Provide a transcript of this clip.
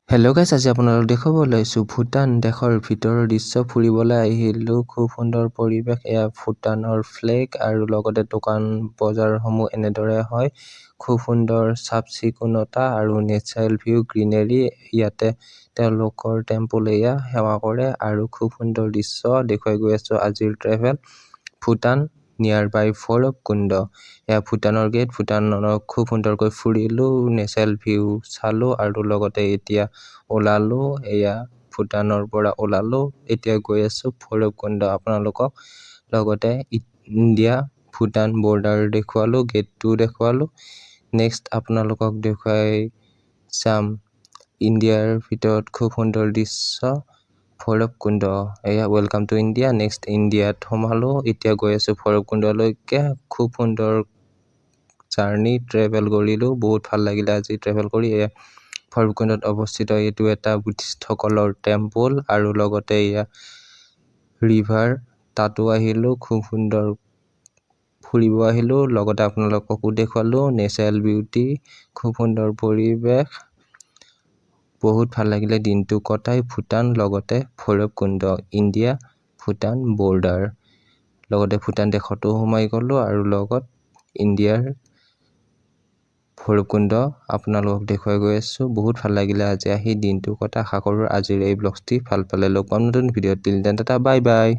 Hello' গাইছ, আজি আপোনালোক দেখাব ওলাইছোঁ ভূটান দেশৰ ভিতৰৰ দৃশ্য। ফুৰিবলৈ আহিলোঁ, খুব সুন্দৰ পৰিৱেশ। এয়া ভূটানৰ ফ্লেগ আৰু লগতে দোকান বজাৰসমূহ এনেদৰে হয়। খুব সুন্দৰ চাফ চিকুণতা আৰু নেচাৰেল ভিউ, গ্ৰীনেৰী। ইয়াতে তেওঁলোকৰ টেম্পল এয়া সেৱা কৰে আৰু খুব সুন্দৰ দৃশ্য দেখুৱাই গৈ আছোঁ আজিৰ ট্ৰেভেল ভূটান নিয়াৰ বাই ভৈৰৱকুণ্ড। এয়া ভূটানৰ গেট। ভূটানত খুব সুন্দৰকৈ ফুৰিলোঁ, নেচাৰেল ভিউ চালোঁ আৰু লগতে এতিয়া ওলালোঁ। এয়া ভূটানৰ পৰা ওলালোঁ, এতিয়া গৈ আছোঁ ভৈৰৱকুণ্ড। আপোনালোকক লগতে ইণ্ডিয়া ভূটান বৰ্ডাৰ দেখুৱালোঁ, গেটটো দেখুৱালোঁ। নেক্সট আপোনালোকক দেখুৱাই চাম ইণ্ডিয়াৰ ভিতৰত খুব সুন্দৰ দৃশ্য ভৈৰৱকুণ্ড। এয়া ৱেলকাম টু ইণ্ডিয়া। নেক্সট ইণ্ডিয়াত সোমালোঁ, এতিয়া গৈ আছোঁ ভৈৰৱকুণ্ডলৈকে। খুব সুন্দৰ জাৰ্ণি ট্ৰেভেল কৰিলোঁ, বহুত ভাল লাগিলে আজি ট্ৰেভেল কৰি। এয়া ভৈৰৱকুণ্ডত অৱস্থিত এইটো এটা বুদ্ধিষ্টসকলৰ টেম্পল আৰু লগতে এয়া ৰিভাৰ, তাতো আহিলোঁ, খুব সুন্দৰ ফুৰিব আহিলোঁ। লগতে আপোনালোককো দেখুৱালোঁ নেচাৰেল বিউটি, খুব সুন্দৰ পৰিৱেশ। বহুত ভাল লাগিলে দিনটো কটাই। ভূটান লগতে ভৈৰৱকুণ্ড, ইণ্ডিয়া ভূটান বৰ্ডাৰ, লগতে ভূটান দেশতো সোমাই গ'লোঁ আৰু লগত ইণ্ডিয়াৰ ভৈৰৱকুণ্ড আপোনালোকক দেখুৱাই গৈ আছোঁ। বহুত ভাল লাগিলে আজি আহি দিনটো কথা। আশা কৰোঁ আজিৰ এই ব্লগটি ভাল পালে। লগ পাম নতুন ভিডিঅ'ত। Till then Tata, bye bye.